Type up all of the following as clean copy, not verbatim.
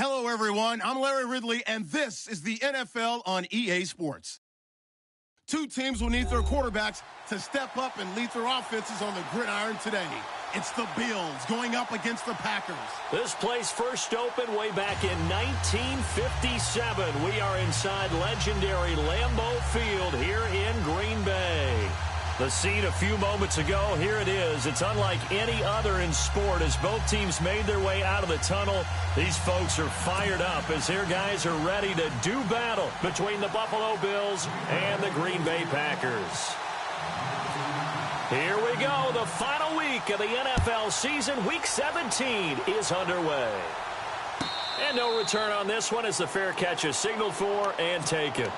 Hello, everyone. I'm Larry Ridley, and this is the NFL on EA Sports. Two teams will need their quarterbacks to step up and lead their offenses on the gridiron today. It's the Bills going up against the Packers. This place first opened way back in 1957. We are inside legendary Lambeau Field here in Green Bay. The scene a few moments ago, here it is. It's unlike any other in sport as both teams made their way out of the tunnel. These folks are fired up as their guys are ready to do battle between the Buffalo Bills and the Green Bay Packers. Here we go. The final week of the NFL season. Week 17 is underway. And no return on this one as the fair catch is signaled for and taken.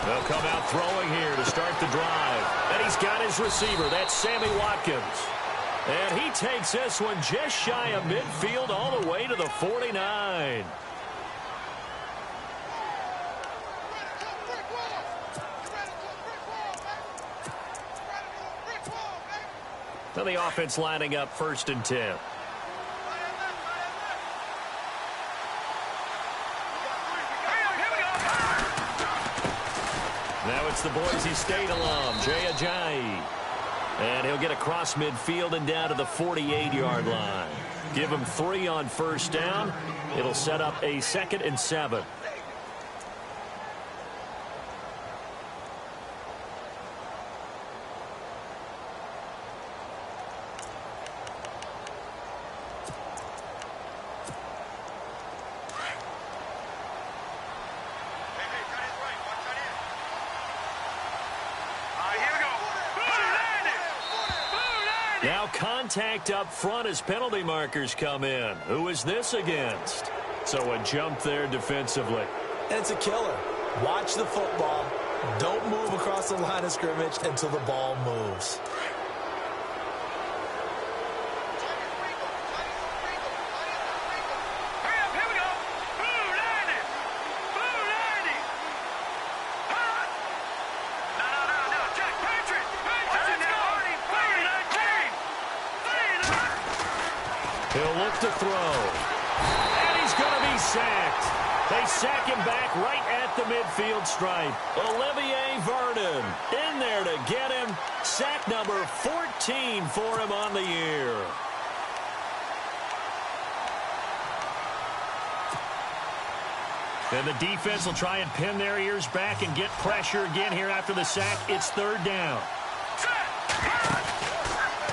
They'll come out throwing here to start the drive. And he's got his receiver. That's Sammy Watkins. And he takes this one just shy of midfield all the way to the 49. Now the offense lining up 1st and 10. Now it's the Boise State alum, Jay Ajayi. And he'll get across midfield and down to the 48-yard line. Give him 3 on 1st down. It'll set up a 2nd and 7. Now contact up front as penalty markers come in. Who is this against? So a jump there defensively. And it's a killer. Watch the football. Don't move across the line of scrimmage until the ball moves. He'll look to throw. And he's going to be sacked. They sack him back right at the midfield stripe. Olivier Vernon in there to get him. Sack number 14 for him on the year. And the defense will try and pin their ears back and get pressure again here after the sack. It's 3rd down.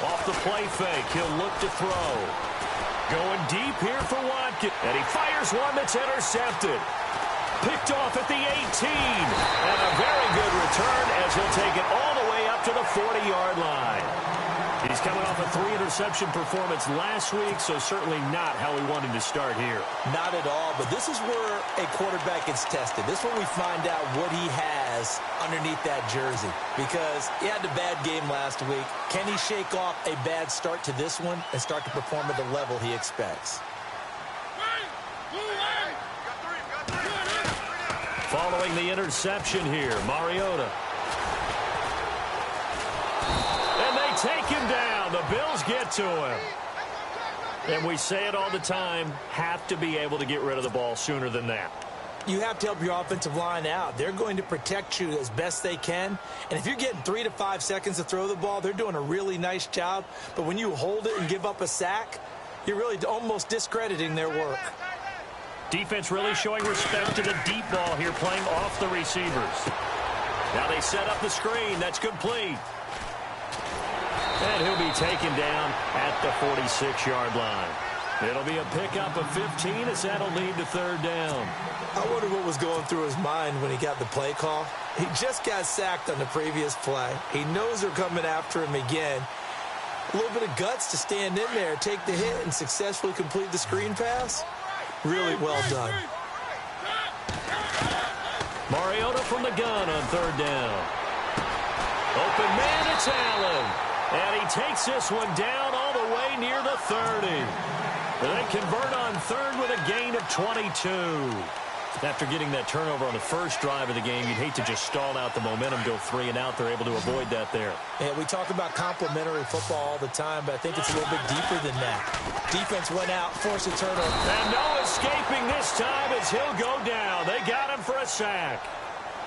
Off the play fake, he'll look to throw. Going deep here for Watkins. And he fires one that's intercepted. Picked off at the 18. And a very good return as he'll take it all the way up to the 40-yard line. He's coming off a 3-interception performance last week, so certainly not how we wanted to start here. Not at all, but this is where a quarterback gets tested. This is where we find out what he has underneath that jersey. Because he had a bad game last week. Can he shake off a bad start to this one and start to perform at the level he expects? Following the interception here, Mariota. And they take him down. The Bills get to him. And we say it all the time, have to be able to get rid of the ball sooner than that. You have to help your offensive line out. They're going to protect you as best they can. And if you're getting 3 to 5 seconds to throw the ball, they're doing a really nice job. But when you hold it and give up a sack, you're really almost discrediting their work. Defense really showing respect to the deep ball here, playing off the receivers. Now they set up the screen. That's complete. And he'll be taken down at the 46-yard line. It'll be a pickup of 15 as that'll lead to 3rd down. I wonder what was going through his mind when he got the play call. He just got sacked on the previous play. He knows they're coming after him again. A little bit of guts to stand in there, take the hit, and successfully complete the screen pass. Really well done. from the gun on third down. Open man, it's Allen. And he takes this one down all the way near the 30. They convert on third with a gain of 22. After getting that turnover on the first drive of the game, you'd hate to just stall out the momentum, go 3 and out. They're able to avoid that there. Yeah, we talk about complementary football all the time, but I think it's a little bit deeper than that. Defense went out, forced a turnover. And no escaping this time as he'll go down. They got him for a sack.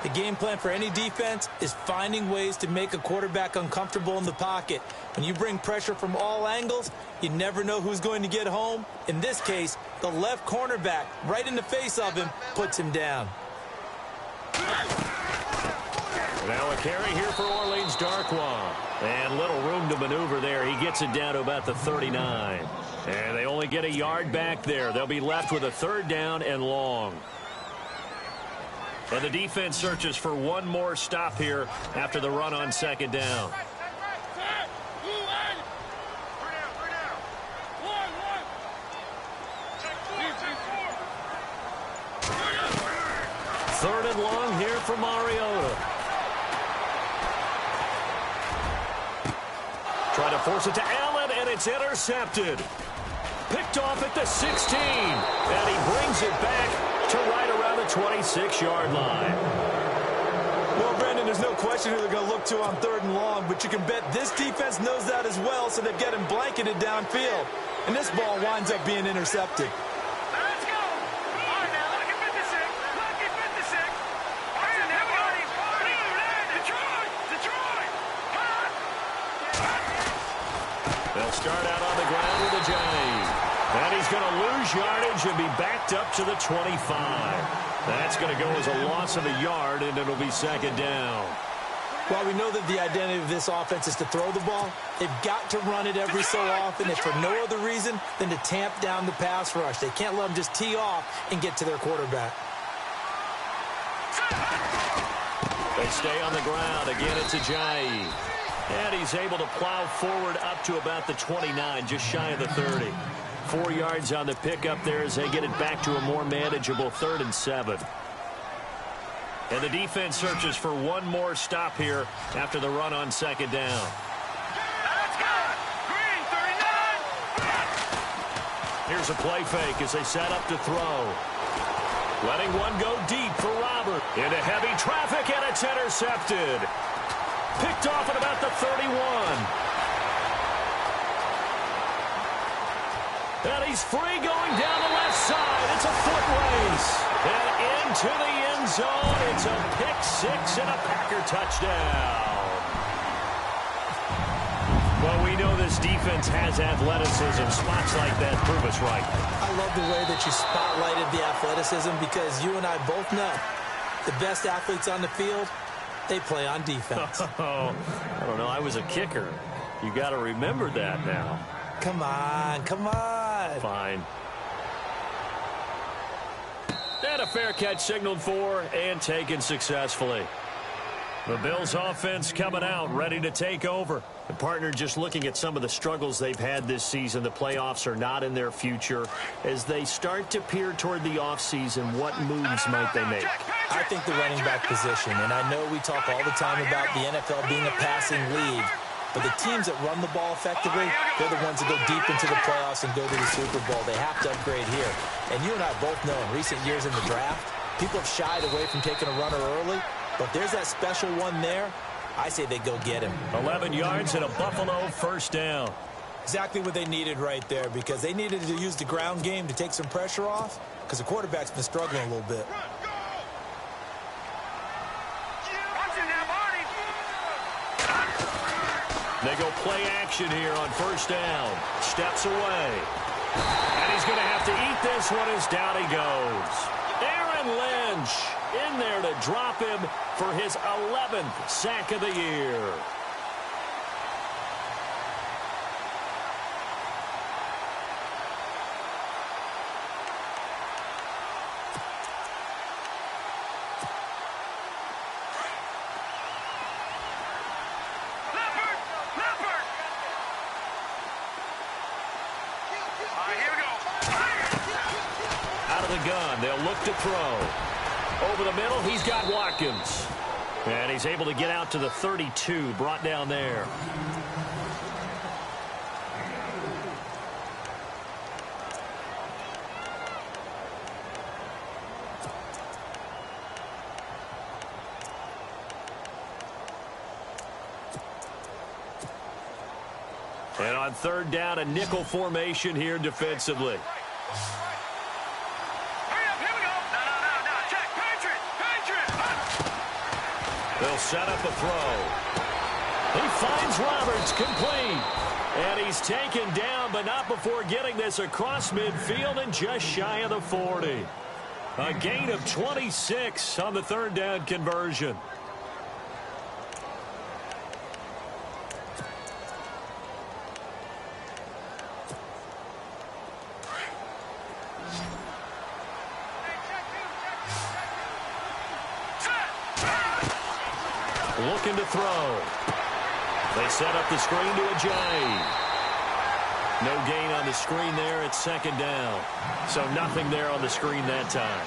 The game plan for any defense is finding ways to make a quarterback uncomfortable in the pocket. When you bring pressure from all angles, you never know who's going to get home. In this case, the left cornerback, right in the face of him, puts him down. Now a carry here for Orleans Darkwa. And little room to maneuver there. He gets it down to about the 39. And they only get a yard back there. They'll be left with a third down and long. And the defense searches for one more stop here after the run on second down. Third and long here for Mariota. Trying to force it to Allen, and it's intercepted. Picked off at the 16. And he brings it back to right around the 26-yard line. Well, Brandon, there's no question who they're going to look to on third and long, but you can bet this defense knows that as well, so they've got him blanketed downfield. And this ball winds up being intercepted. Let's go. All right, now, look at 56. Look at 56. Watching everybody. Detroit. Detroit. They'll start out on the ground with a J. And he's going to lose yardage and be backed up to the 25. That's going to go as a loss of a yard, and it'll be second down. While we know that the identity of this offense is to throw the ball, they've got to run it every so often, if for no other reason than to tamp down the pass rush. They can't let them just tee off and get to their quarterback. They stay on the ground. Again, it's Ajayi. And he's able to plow forward up to about the 29, just shy of the 30. 4 yards on the pickup there as they get it back to a more manageable 3rd and 7. And the defense searches for one more stop here after the run on second down. Let's go. Green, 39. Here's a play fake as they set up to throw. Letting one go deep for Robert. Into heavy traffic, and it's intercepted. Picked off at about the 31. And he's free going down the left side. It's a foot race. And into the end zone. It's a pick six and a Packer touchdown. Well, we know this defense has athleticism. Spots like that prove us right. I love the way that you spotlighted the athleticism, because you and I both know the best athletes on the field, they play on defense. Oh, I don't know. I was a kicker. You got to remember that now. Come on, come on. Fine. And a fair catch signaled for and taken successfully. The Bills offense coming out, ready to take over. The partner just looking at some of the struggles they've had this season. The playoffs are not in their future. As they start to peer toward the offseason, what moves might they make? I think the running back position, and I know we talk all the time about the NFL being a passing league, but the teams that run the ball effectively, they're the ones that go deep into the playoffs and go to the Super Bowl. They have to upgrade here. And you and I both know in recent years in the draft, people have shied away from taking a runner early, but there's that special one there. I say they go get him. 11 yards and a Buffalo first down. Exactly what they needed right there, because they needed to use the ground game to take some pressure off, because the quarterback's been struggling a little bit. They go play action here on first down. Steps away. And he's going to have to eat this one as down he goes. Aaron Lynch in there to drop him for his 11th sack of the year. Out of the gun, they'll look to throw. Over the middle, he's got Watkins. And he's able to get out to the 32, brought down there. And on third down, a nickel formation here defensively. They'll set up a throw. He finds Roberts, complete. And he's taken down, but not before getting this across midfield and just shy of the 40. A gain of 26 on the third down conversion. Looking to throw. They set up the screen to Ajayi. No gain on the screen there. It's second down. So nothing there on the screen that time.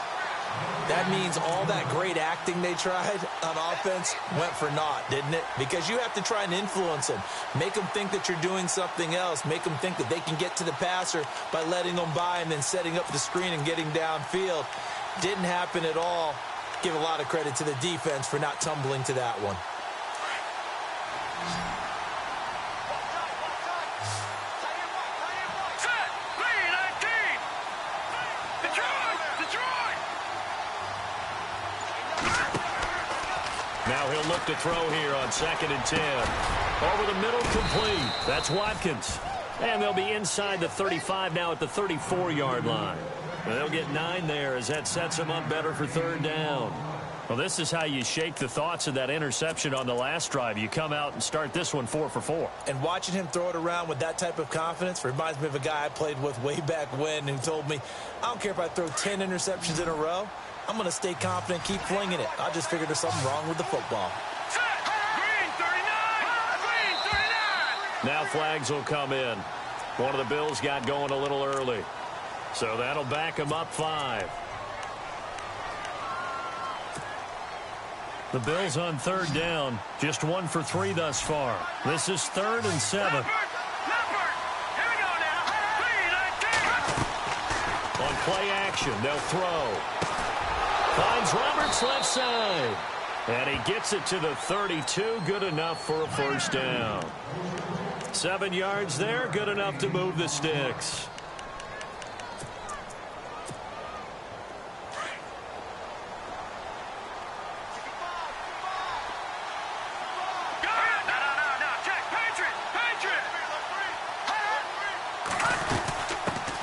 That means all that great acting they tried on offense went for naught, didn't it? Because you have to try and influence them. Make them think that you're doing something else. Make them think that they can get to the passer by letting them by and then setting up the screen and getting downfield. Didn't happen at all. Give a lot of credit to the defense for not tumbling to that one. Now he'll look to throw here on 2nd and 10. Over the middle, complete. That's Watkins. And they'll be inside the 35 now at the 34-yard line. And they'll get 9 there as that sets them up better for third down. Well, this is how you shake the thoughts of that interception on the last drive. You come out and start this one 4 for 4. And watching him throw it around with that type of confidence reminds me of a guy I played with way back when who told me, I don't care if I throw 10 interceptions in a row. I'm going to stay confident, keep flinging it. I just figured there's something wrong with the football. Green 39! Green 39! Now flags will come in. One of the Bills got going a little early. So that'll back them up 5. The Bills on third down, just 1 for 3 thus far. This is 3rd and 7. Leopard! Here we go now! Green 19! On play action, they'll throw. Finds Roberts left side. And he gets it to the 32. Good enough for a first down. 7 yards there. Good enough to move the sticks.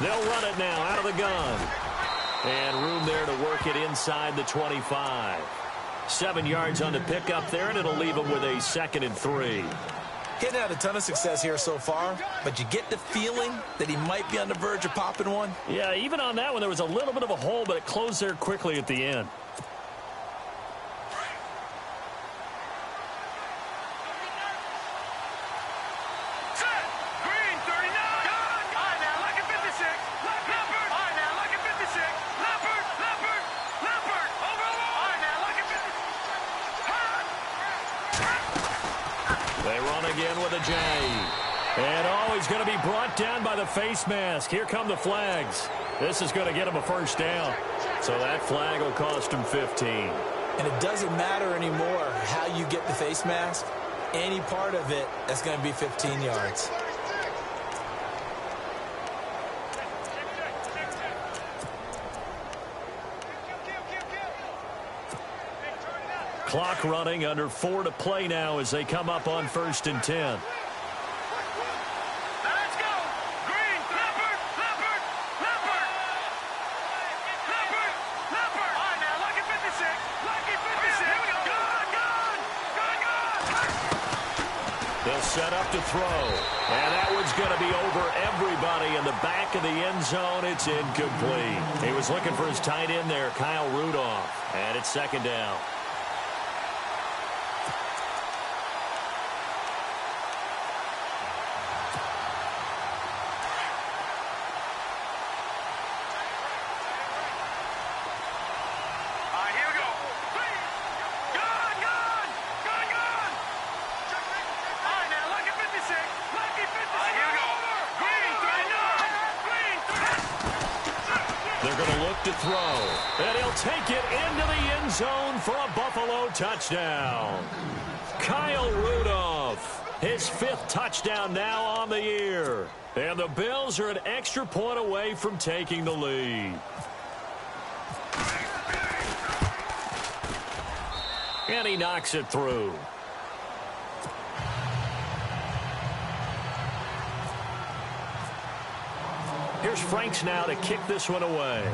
They'll run it now out of the gun. And room there to work it inside the 25. 7 yards on the pickup there, and it'll leave them with a 2nd and 3. Getting out a ton of success here so far, but you get the feeling that he might be on the verge of popping one. Yeah, even on that one, there was a little bit of a hole, but it closed there quickly at the end. And he's going to be brought down by the face mask. Here come the flags. This is going to get him a first down. So that flag will cost him 15. And it doesn't matter anymore how you get the face mask. Any part of it, that's going to be 15 yards. Clock running, under 4 to play now as they come up on 1st and 10. They'll set up to throw. And that one's going to be over everybody in the back of the end zone. It's incomplete. He was looking for his tight end there, Kyle Rudolph. And it's 2nd down. Here we go. They're going to look to throw. And he'll take it into the end zone for a Buffalo touchdown. Kyle Rudolph, his 5th touchdown now on the year. And the Bills are an extra point away from taking the lead. And he knocks it through. Here's Franks now to kick this one away.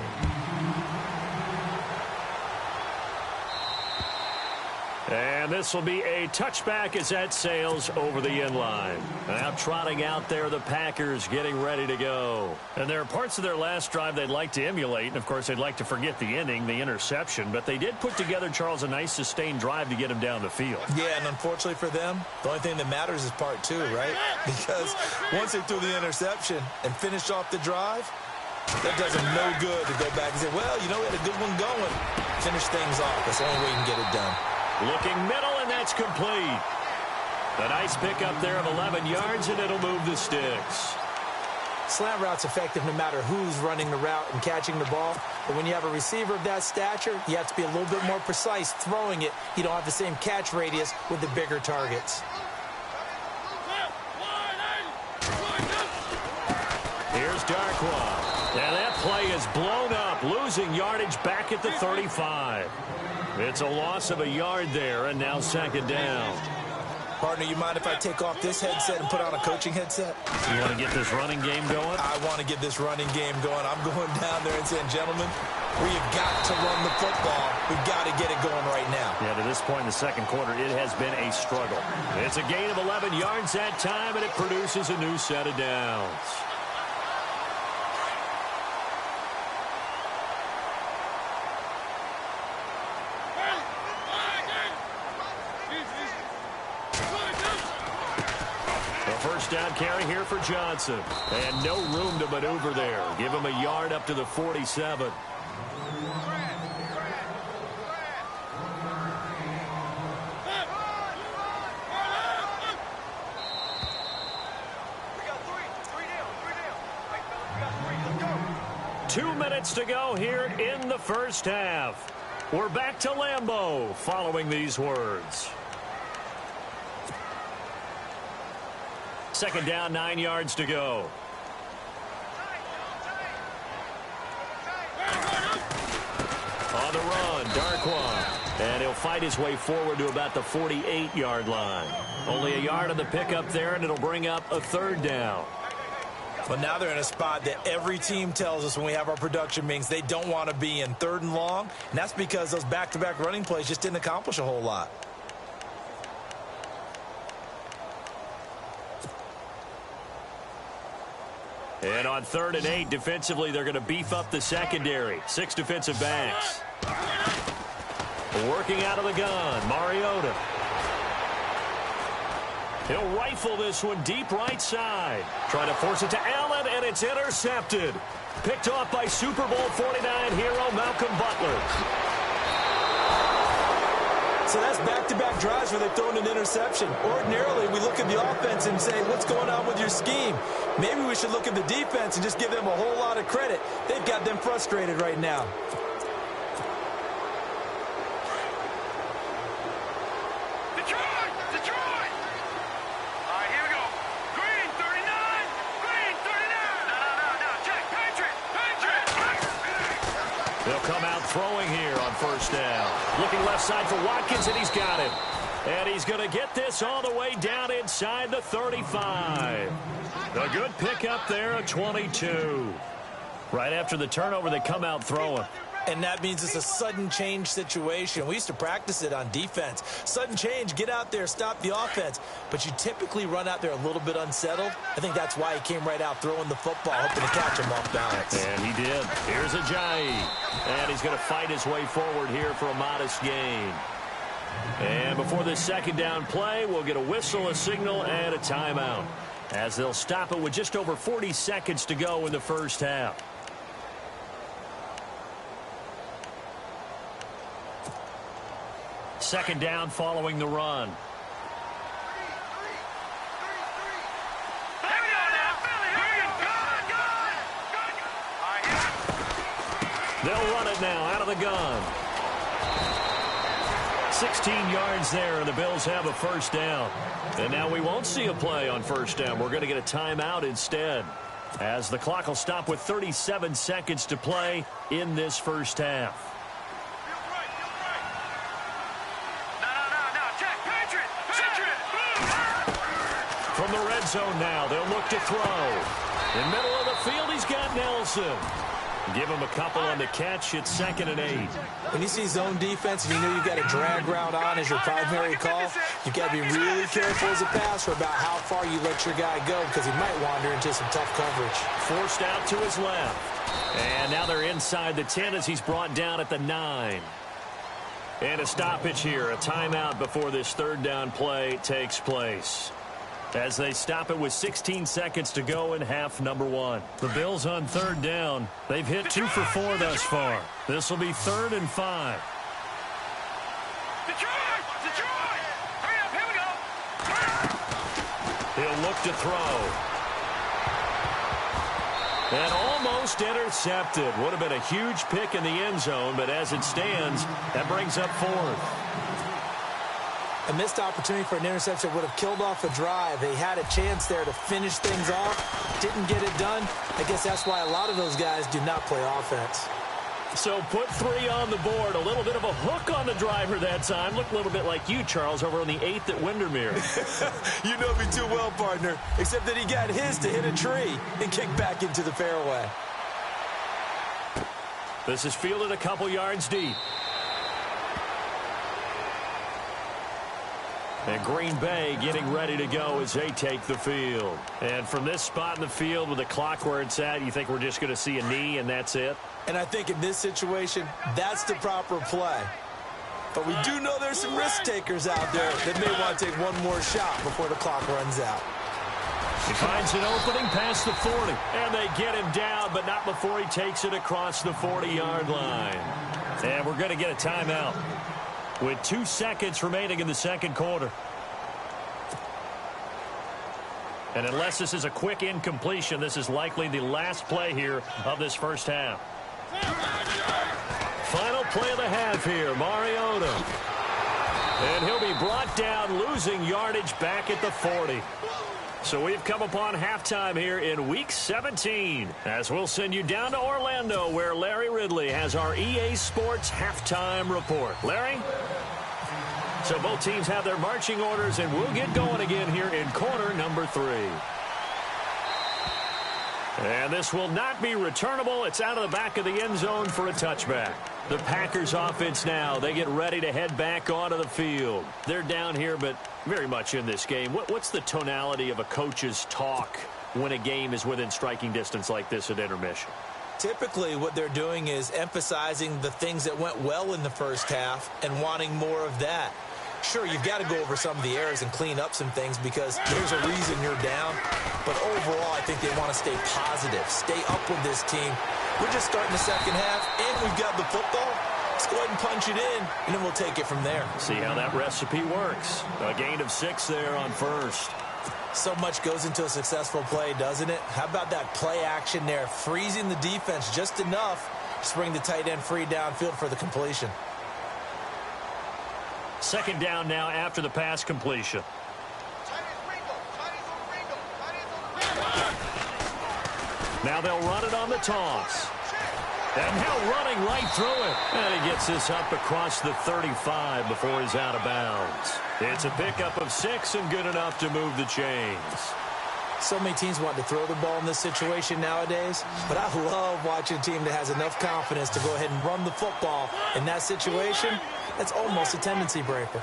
And this will be a touchback as that sails over the end line. Now trotting out there, the Packers getting ready to go. And there are parts of their last drive they'd like to emulate. And, of course, they'd like to forget the inning, the interception. But they did put together, Charles, a nice sustained drive to get him down the field. Yeah, and unfortunately for them, the only thing that matters is part 2, right? Because once they threw the interception and finished off the drive, that does them no good to go back and say, well, you know, we had a good one going. Finish things off. That's the only way you can get it done. Looking middle, and that's complete. A nice pickup there of 11 yards, and it'll move the sticks. Slant route's effective no matter who's running the route and catching the ball. But when you have a receiver of that stature, you have to be a little bit more precise throwing it. You don't have the same catch radius with the bigger targets. Here's Darkwa. And that play is blown up, losing yardage back at the 35. It's a loss of a yard there, and now 2nd down. Partner, you mind if I take off this headset and put on a coaching headset? You want to get this running game going? I want to get this running game going. I'm going down there and saying, gentlemen, we've got to run the football. We've got to get it going right now. Yeah, to this point in the 2nd quarter, it has been a struggle. It's a gain of 11 yards that time, and it produces a new set of downs. First down carry here for Johnson. And no room to maneuver there. Give him a yard up to the 47. Two minutes to go here in the first half. We're back to Lambeau following these words. 2nd down, 9 yards to go. On the run, Darkwa. And he'll fight his way forward to about the 48-yard line. Only a yard on the pickup there, and it'll bring up a 3rd down. Well, now they're in a spot that every team tells us when we have our production meetings they don't want to be in, 3rd and long. And that's because those back-to-back running plays just didn't accomplish a whole lot. And on 3rd and 8, defensively, they're going to beef up the secondary. 6 defensive backs. Working out of the gun, Mariota. He'll rifle this one deep right side. Trying to force it to Allen, and it's intercepted. Picked off by Super Bowl 49 hero Malcolm Butler. So that's back-to-back drives where they've thrown an interception. Ordinarily, we look at the offense and say, what's going on with your scheme? Maybe we should look at the defense and just give them a whole lot of credit. They've got them frustrated right now. Detroit! Detroit! All right, here we go. Green, 39! Green, 39! No. Check. Patriot! They'll come out throwing here on 1st down. Looking left side for Watkins, and he's got it. And he's going to get this all the way down inside the 35. A good pickup there at 22. Right after the turnover, they come out throwing. And that means it's a sudden change situation. We used to practice it on defense. Sudden change, get out there, stop the offense. But you typically run out there a little bit unsettled. I think that's why he came right out throwing the football, hoping to catch him off balance. And he did. Here's Ajayi. And he's going to fight his way forward here for a modest gain. And before this 2nd down play, we'll get a whistle, a signal, and a timeout, as they'll stop it with just over 40 seconds to go in the first half. Second down following the run. They'll run it now out of the gun. 16 yards there, and the Bills have a first down. And now we won't see a play on first down. We're going to get a timeout instead, as the clock will stop with 37 seconds to play in this first half. From the red zone now, they'll look to throw. In middle of the field, he's got Nelson. Give him a couple on the catch. It's 2nd and 8. When you see zone defense and you know you've got a drag route on as your primary call, you've got to be really careful as a passer about how far you let your guy go, because he might wander into some tough coverage. Forced out to his left. And now they're inside the 10 as he's brought down at the 9. And a stoppage here, a timeout before this third down play takes place, as they stop it with 16 seconds to go in half number 1. The Bills on third down. They've hit 2 for 4 thus far. This will be 3rd and 5. Detroit! Hurry up, here we go! He'll look to throw. And almost intercepted. Would have been a huge pick in the end zone, but as it stands, that brings up 4th. A missed opportunity for an interception would have killed off a drive. They had a chance there to finish things off. Didn't get it done. I guess that's why a lot of those guys do not play offense. So put 3 on the board. A little bit of a hook on the driver that time. Looked a little bit like you, Charles, over on the 8th at Windermere. You know me too well, partner. Except that he got his to hit a tree and kick back into the fairway. This is fielded a couple yards deep. And Green Bay getting ready to go as they take the field. And from this spot in the field with the clock where it's at, you think we're just going to see a knee and that's it? And I think in this situation, that's the proper play. But we do know there's some risk takers out there that may want to take one more shot before the clock runs out. He finds an opening past the 40. And they get him down, but not before he takes it across the 40-yard line. And we're going to get a timeout with 2 seconds remaining in the second quarter. And unless this is a quick incompletion, this is likely the last play here of this first half. Final play of the half here, Mariota. And he'll be brought down, losing yardage back at the 40. So we've come upon halftime here in Week 17, as we'll send you down to Orlando, where Larry Ridley has our EA Sports halftime report. Larry? So both teams have their marching orders, and we'll get going again here in quarter number 3. And this will not be returnable. It's out of the back of the end zone for a touchback. The Packers offense now, they get ready to head back onto the field. They're down here, but very much in this game. What's the tonality of a coach's talk when a game is within striking distance like this at intermission? Typically, what they're doing is emphasizing the things that went well in the first half and wanting more of that. Sure, you've got to go over some of the errors and clean up some things because there's a reason you're down. But overall, I think they want to stay positive, stay up with this team. We're just starting the second half, and we've got the football. Let's go ahead and punch it in, and then we'll take it from there. See how that recipe works. A gain of 6 there on first. So much goes into a successful play, doesn't it? How about that play action there, freezing the defense just enough to bring the tight end free downfield for the completion. Second down now after the pass completion. Now they'll run it on the toss. And now running right through it. And he gets this up across the 35 before he's out of bounds. It's a pickup of 6 and good enough to move the chains. So many teams want to throw the ball in this situation nowadays, but I love watching a team that has enough confidence to go ahead and run the football. In that situation, that's almost a tendency breaker.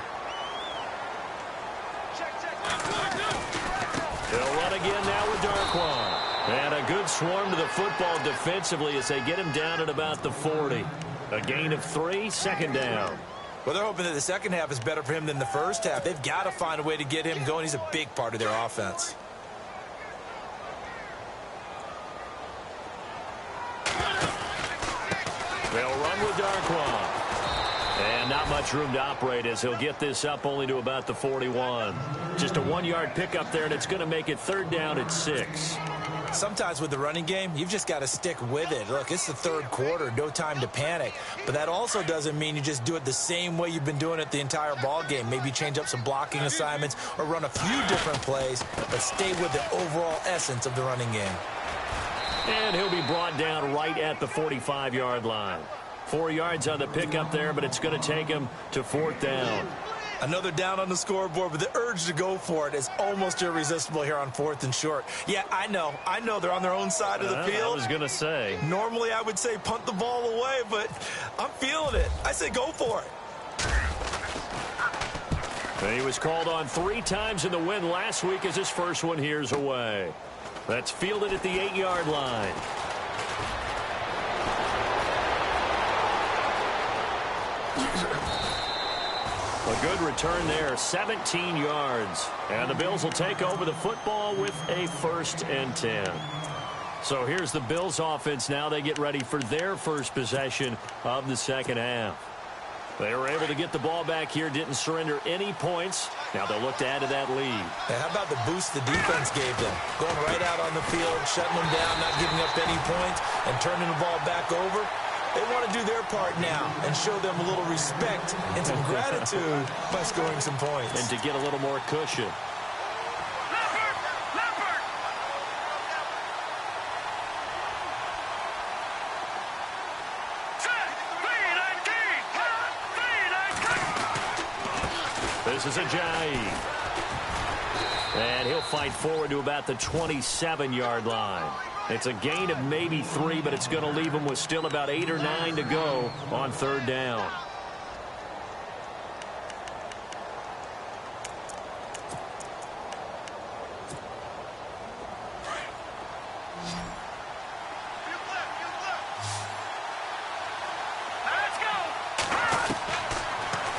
They'll run again now with Darkwan. And a good swarm to the football defensively as they get him down at about the 40. A gain of 3, second down. Well, they're hoping that the second half is better for him than the first half. They've got to find a way to get him going. He's a big part of their offense. They'll run with Darkwan. And not much room to operate as he'll get this up only to about the 41. Just a 1-yard pickup there, and it's going to make it third down at 6. Sometimes with the running game, you've just got to stick with it. Look, it's the third quarter, no time to panic. But that also doesn't mean you just do it the same way you've been doing it the entire ball game. Maybe change up some blocking assignments or run a few different plays, but stay with the overall essence of the running game. And he'll be brought down right at the 45-yard line. 4 yards on the pickup there, but it's going to take him to 4th down. Another down on the scoreboard, but the urge to go for it is almost irresistible here on 4th and short. Yeah, I know they're on their own side of the field. I was going to say. Normally I would say punt the ball away, but I'm feeling it. I say go for it. And he was called on 3 times in the win last week as his first one here's away. That's fielded at the 8-yard line. A good return there, 17 yards. And the Bills will take over the football with a 1st and 10. So here's the Bills offense now. They get ready for their first possession of the second half. They were able to get the ball back here, didn't surrender any points. Now they'll look to add to that lead. And how about the boost the defense gave them? Going right out on the field, shutting them down, not giving up any points, and turning the ball back over. They want to do their part now and show them a little respect and some gratitude by scoring some points. And to get a little more cushion. This is Ajayi. And he'll fight forward to about the 27-yard line. It's a gain of maybe 3, but it's going to leave him with still about 8 or 9 to go on 3rd down.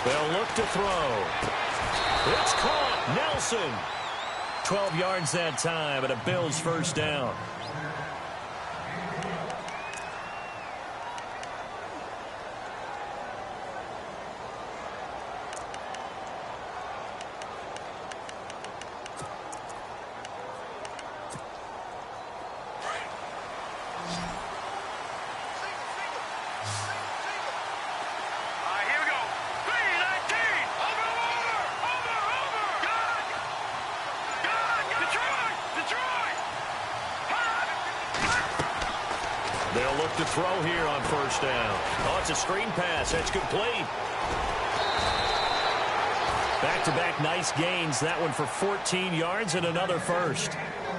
They'll look to throw. It's caught. Nelson. 12 yards that time, and a Bills 1st down. They'll look to throw here on 1st down. Oh, it's a screen pass. That's complete. Back-to-back nice gains. That one for 14 yards and another 1st.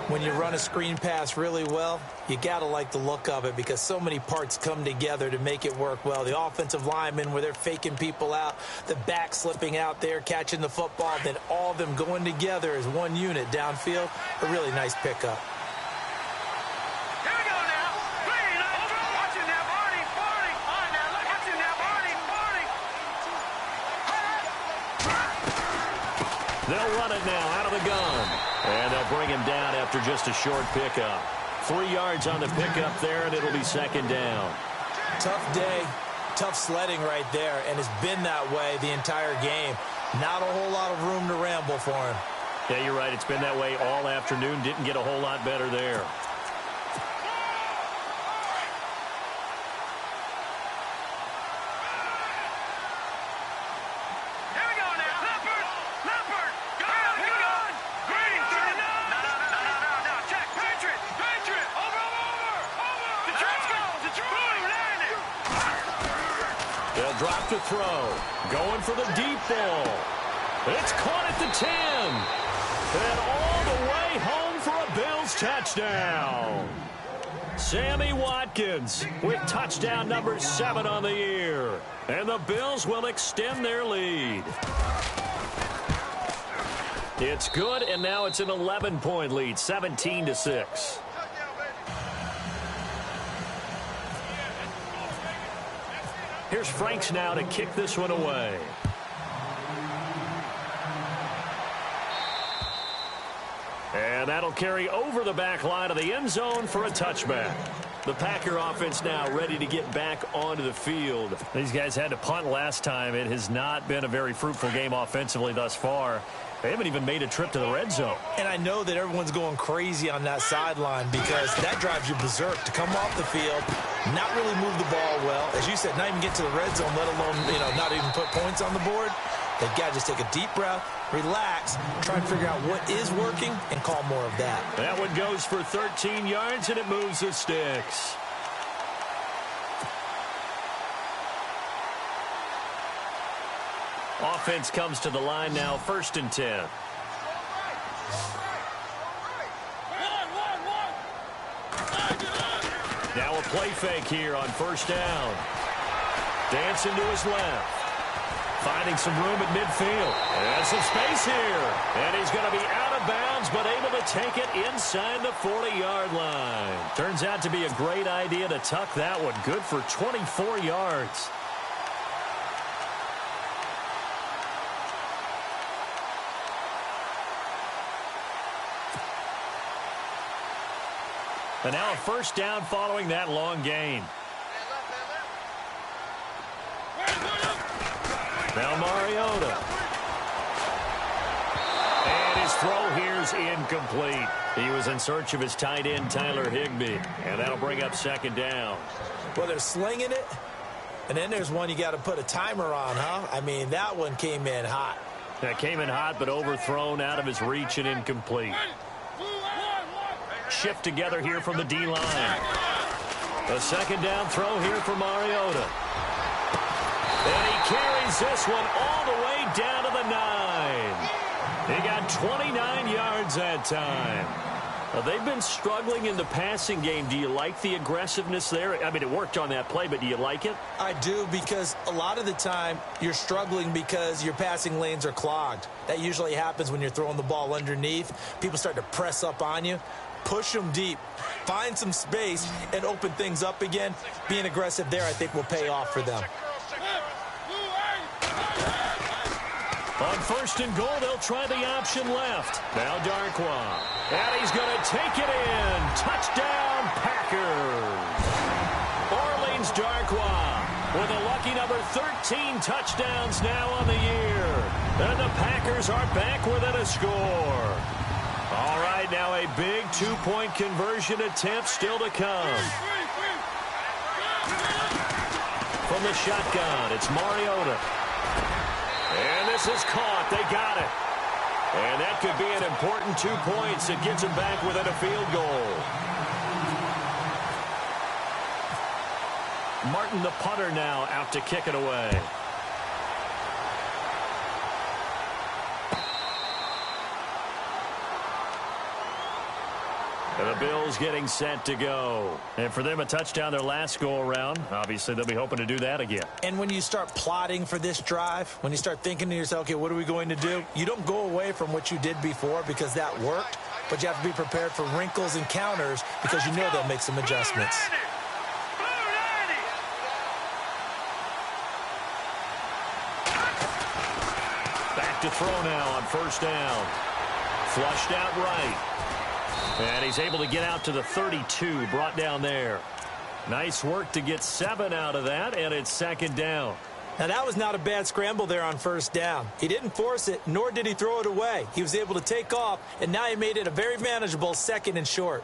When you run a screen pass really well, you got to like the look of it because so many parts come together to make it work well. The offensive linemen where they're faking people out, the back slipping out there, catching the football, then all of them going together as one unit downfield. A really nice pickup. They'll run it now out of the gun. And they'll bring him down after just a short pickup. 3 yards on the pickup there, and it'll be 2nd down. Tough day, tough sledding right there, and it's been that way the entire game. Not a whole lot of room to ramble for him. Yeah, you're right. It's been that way all afternoon. Didn't get a whole lot better there. Drop to throw. Going for the deep ball. It's caught at the 10. And all the way home for a Bills touchdown. Sammy Watkins with touchdown number 7 on the year. And the Bills will extend their lead. It's good, and now it's an 11-point lead, 17-6. Here's Franks now to kick this one away. And that'll carry over the back line of the end zone for a touchback. The Packer offense now ready to get back onto the field. These guys had to punt last time. It has not been a very fruitful game offensively thus far. They haven't even made a trip to the red zone. And I know that everyone's going crazy on that sideline because that drives you berserk to come off the field, not really move the ball well. As you said, not even get to the red zone, let alone, not even put points on the board. They've got to just take a deep breath, relax, try and figure out what is working, and call more of that. That one goes for 13 yards, and it moves the sticks. Offense comes to the line now, 1st and 10. Now a play fake here on 1st down. Dancing to his left. Finding some room at midfield. And some space here. And he's going to be out of bounds, but able to take it inside the 40-yard line. Turns out to be a great idea to tuck that one. Good for 24 yards. And now a 1st down following that long gain. Now Mariota. And his throw here is incomplete. He was in search of his tight end, Tyler Higbee. And that'll bring up 2nd down. Well, they're slinging it. And then there's one you got to put a timer on, huh? I mean, that one came in hot. That came in hot, but overthrown out of his reach and incomplete. Shift together here from the D-line. A 2nd down throw here for Mariota. And he carries this one all the way down to the 9. He got 29 yards that time. They've been struggling in the passing game. Do you like the aggressiveness there? I mean, it worked on that play, but do you like it? I do, because a lot of the time you're struggling because your passing lanes are clogged. That usually happens when you're throwing the ball underneath. People start to press up on you. Push them deep, find some space, and open things up again. Being aggressive there, I think, will pay off for them. On 1st and goal, they'll try the option left. Now Darkwa. And he's going to take it in. Touchdown, Packers. Orleans Darkwa with a lucky number 13 touchdowns now on the year. And the Packers are back within a score. All right, now a big 2-point conversion attempt still to come. From the shotgun, it's Mariota. And this is caught. They got it. And that could be an important 2 points. It gets them back within a field goal. Martin, the punter, now out to kick it away. And the Bills getting set to go. And for them, a touchdown their last go-around. Obviously, they'll be hoping to do that again. And when you start plotting for this drive, when you start thinking to yourself, okay, what are we going to do? You don't go away from what you did before because that worked, but you have to be prepared for wrinkles and counters because you know they'll make some adjustments. Back to throw now on 1st down. Flushed out right. And he's able to get out to the 32, brought down there. Nice work to get 7 out of that, and it's 2nd down. Now, that was not a bad scramble there on 1st down. He didn't force it, nor did he throw it away. He was able to take off, and now he made it a very manageable 2nd and short.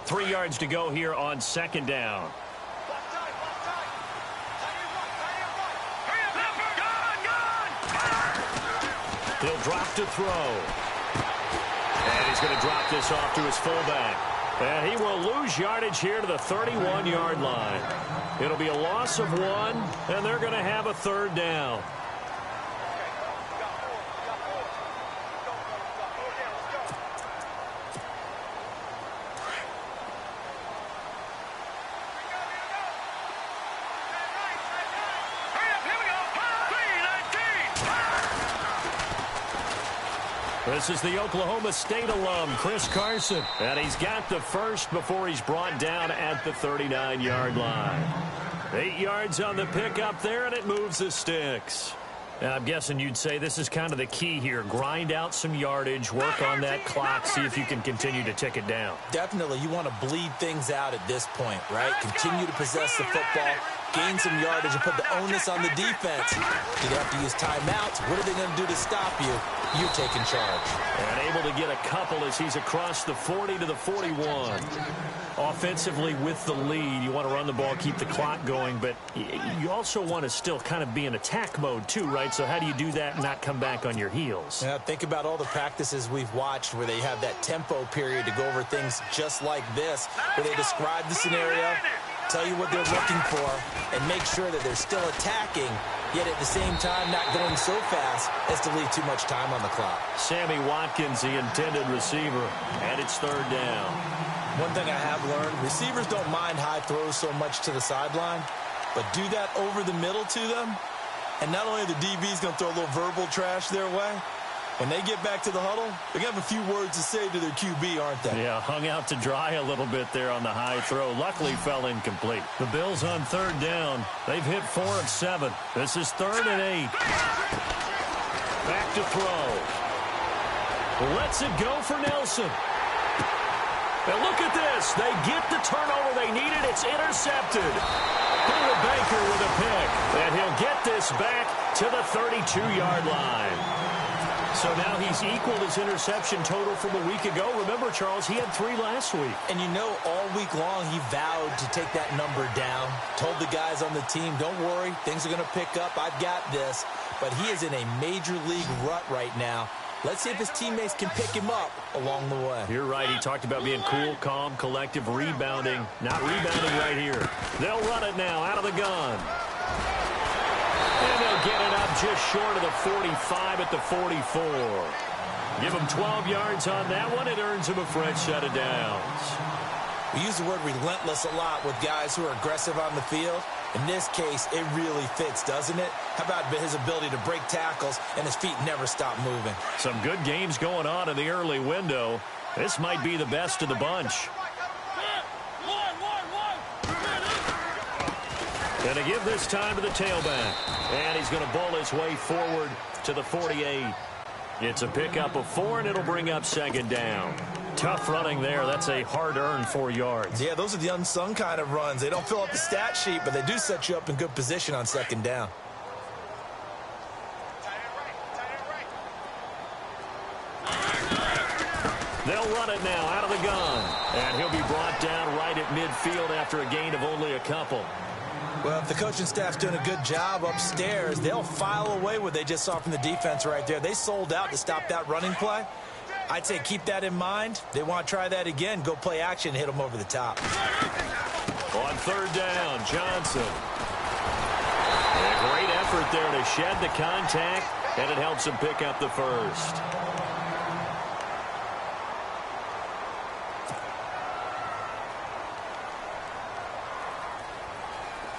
3 yards to go here on 2nd down. He'll drop to throw. And he's going to drop this off to his fullback. And he will lose yardage here to the 31-yard line. It'll be a loss of 1, and they're going to have a 3rd down. This is the Oklahoma State alum, Chris Carson. And he's got the first before he's brought down at the 39-yard line. 8 yards on the pickup there, and it moves the sticks. Now, I'm guessing you'd say this is kind of the key here. Grind out some yardage, work on that clock, see if you can continue to tick it down. Definitely. You want to bleed things out at this point, right? Continue to possess the football. gain some yardage, and put the onus on the defense. Do they have to use timeouts? What are they going to do to stop you? You're taking charge. And able to get a couple as he's across the 40 to the 41. Offensively with the lead, you want to run the ball, keep the clock going, but you also want to still kind of be in attack mode too, right? So how do you do that and not come back on your heels? Yeah, think about all the practices we've watched where they have that tempo period to go over things just like this, where they describe the scenario, tell you what they're looking for, and make sure that they're still attacking, yet at the same time not going so fast as to leave too much time on the clock. Sammy Watkins, the intended receiver, and it's third down. One thing I have learned, receivers don't mind high throws so much to the sideline, but do that over the middle to them, and not only are the DBs going to throw a little verbal trash their way, when they get back to the huddle, they're going to have a few words to say to their QB, aren't they? Yeah, hung out to dry a little bit there on the high throw. Luckily fell incomplete. The Bills on third down. They've hit 4 of 7. This is 3rd and 8. Back to throw. Lets it go for Nelson. And look at this. They get the turnover they needed. It's intercepted. Buda Baker with a pick. And he'll get this back to the 32-yard line. So now he's equaled his interception total from a week ago. Remember, Charles, he had 3 last week. And you know, all week long he vowed to take that number down. Told the guys on the team, don't worry, things are going to pick up. I've got this. But he is in a major league rut right now. Let's see if his teammates can pick him up along the way. You're right. He talked about being cool, calm, collective, rebounding. Not rebounding right here. They'll run it now out of the gun. And they'll get it up just short of the 45 at the 44. Give him 12 yards on that one. It earns him a fresh set of downs. We use the word relentless a lot with guys who are aggressive on the field. In this case, it really fits, doesn't it? How about his ability to break tackles and his feet never stop moving? Some good games going on in the early window. This might be the best of the bunch. Going to give this time to the tailback. And he's going to bowl his way forward to the 48. It's a pickup of 4, and it'll bring up 2nd down. Tough running there. That's a hard-earned 4 yards. Yeah, those are the unsung kind of runs. They don't fill up the stat sheet, but they do set you up in good position on 2nd down. They'll run it now out of the gun. And he'll be brought down right at midfield after a gain of only a couple. Well, if the coaching staff's doing a good job upstairs, they'll file away what they just saw from the defense right there. They sold out to stop that running play. I'd say keep that in mind. They want to try that again. Go play action, hit them over the top. On 3rd down, Johnson. And a great effort there to shed the contact, and it helps him pick up the first.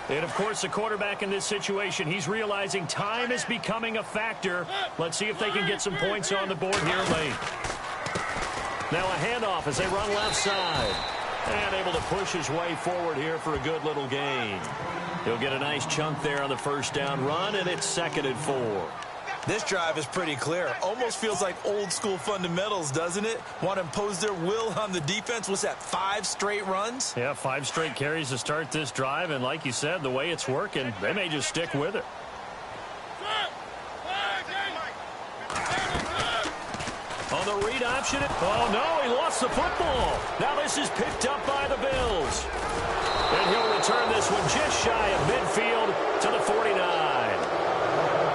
And, of course, the quarterback in this situation, he's realizing time is becoming a factor. Let's see if they can get some points on the board here late. Now a handoff as they run left side. And able to push his way forward here for a good little gain. He'll get a nice chunk there on the 1st down run, and it's 2nd and 4. This drive is pretty clear. Almost feels like old school fundamentals, doesn't it? Want to impose their will on the defense. What's that, 5 straight runs? Yeah, 5 straight carries to start this drive. And like you said, the way it's working, they may just stick with it. On the read option. Oh, no, he lost the football. Now this is picked up by the Bills. And he'll return this one just shy of midfield to the 49.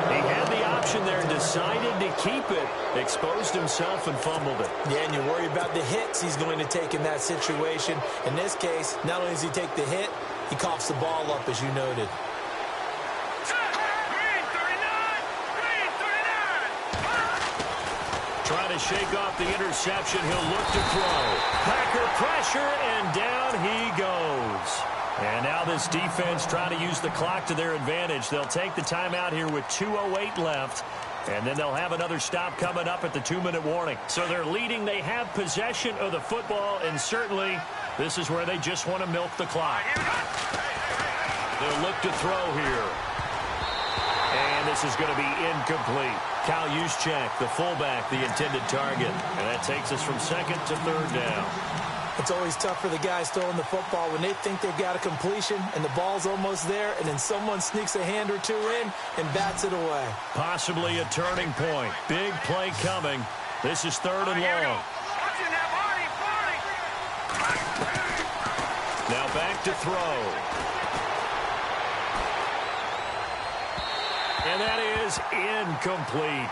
He had the option there, decided to keep it, exposed himself and fumbled it. Yeah, and you worry about the hits he's going to take in that situation. In this case, not only does he take the hit, he coughs the ball up, as you noted. Trying to shake off the interception. He'll look to throw. Packer pressure, and down he goes. And now this defense trying to use the clock to their advantage. They'll take the timeout here with 2:08 left. And then they'll have another stop coming up at the 2-minute warning. So they're leading. They have possession of the football, and certainly this is where they just want to milk the clock. They'll look to throw here. And this is going to be incomplete. Kyle Juszczyk, the fullback, the intended target. And that takes us from 2nd to 3rd down. It's always tough for the guys throwing the football when they think they've got a completion and the ball's almost there, and then someone sneaks a hand or two in and bats it away. Possibly a turning point. Big play coming. This is 3rd and long. Now back to throw. And that is incomplete.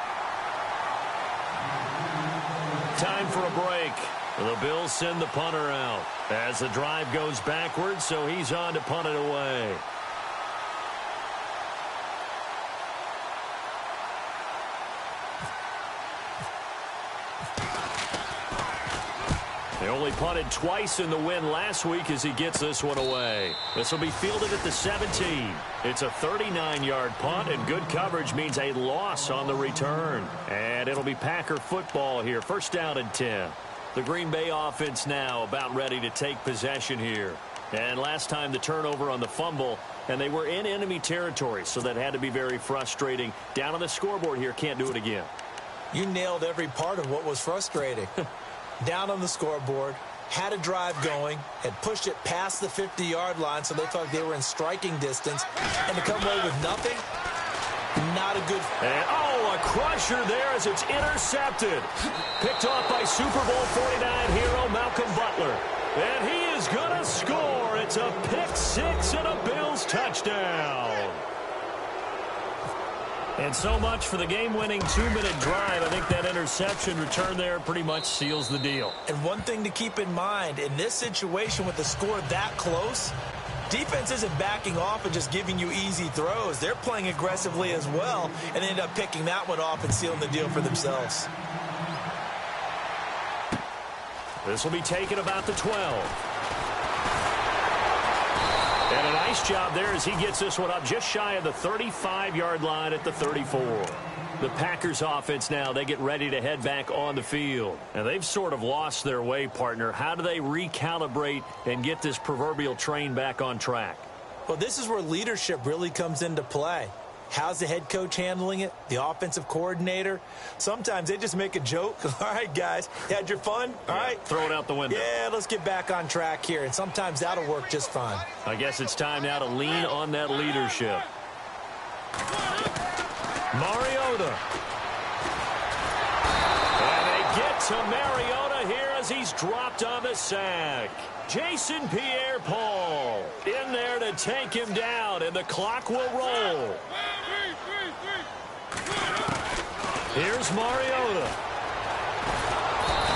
Time for a break. The Bills send the punter out as the drive goes backwards, so he's on to punt it away. They only punted twice in the win last week as he gets this one away. This will be fielded at the 17. It's a 39-yard punt, and good coverage means a loss on the return. And it'll be Packer football here. 1st down and 10. The Green Bay offense now about ready to take possession here. And last time the turnover on the fumble, and they were in enemy territory, so that had to be very frustrating. Down on the scoreboard here, can't do it again. You nailed every part of what was frustrating. Down on the scoreboard, had a drive going, had pushed it past the 50-yard line, so they thought they were in striking distance, and to come away with nothing, not a good... And, a crusher there as it's intercepted. Picked off by Super Bowl 49 hero Malcolm Butler. And he is going to score. It's a pick six and a Bills touchdown. And so much for the game-winning 2-minute drive. I think that interception return there pretty much seals the deal. And one thing to keep in mind, in this situation with the score that close, defense isn't backing off and just giving you easy throws. They're playing aggressively as well, and they end up picking that one off and sealing the deal for themselves. This will be taken about the 12. And a nice job there as he gets this one up just shy of the 35-yard line at the 34. The Packers offense now, they get ready to head back on the field. And they've sort of lost their way, partner. How do they recalibrate and get this proverbial train back on track? Well, this is where leadership really comes into play. How's the head coach handling it? The offensive coordinator? Sometimes they just make a joke. All right, guys, you had your fun? All right. Throw it out the window. Yeah, let's get back on track here. And sometimes that'll work just fine. I guess it's time now to lean on that leadership. Mariota. And they get to Mariota here as he's dropped on the sack. Jason Pierre-Paul in there to take him down, and the clock will roll. Here's Mariota.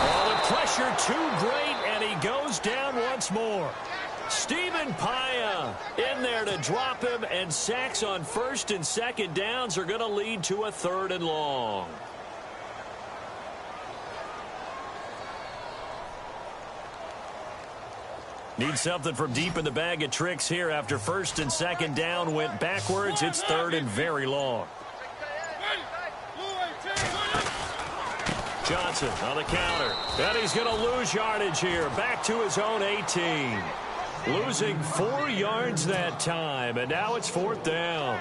Oh, the pressure too great, and he goes down once more. Stephen Paya in there to drop him, and sacks on 1st and 2nd downs are going to lead to a 3rd and long. Need something from deep in the bag of tricks here after 1st and 2nd down went backwards. It's 3rd and very long. Johnson on the counter. And he's going to lose yardage here. Back to his own 18. Losing 4 yards that time. And now it's 4th down.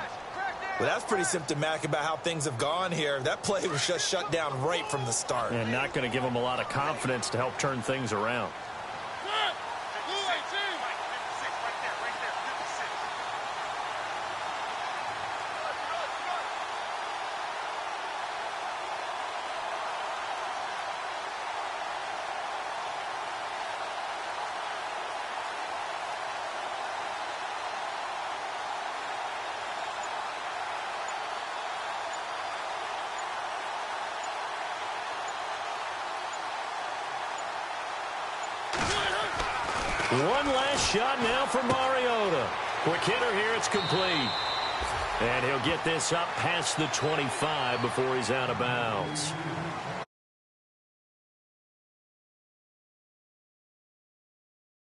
Well, that's pretty symptomatic about how things have gone here. That play was just shut down right from the start. And not going to give him a lot of confidence to help turn things around. One last shot now for Mariota. Quick hitter here, it's complete. And he'll get this up past the 25 before he's out of bounds.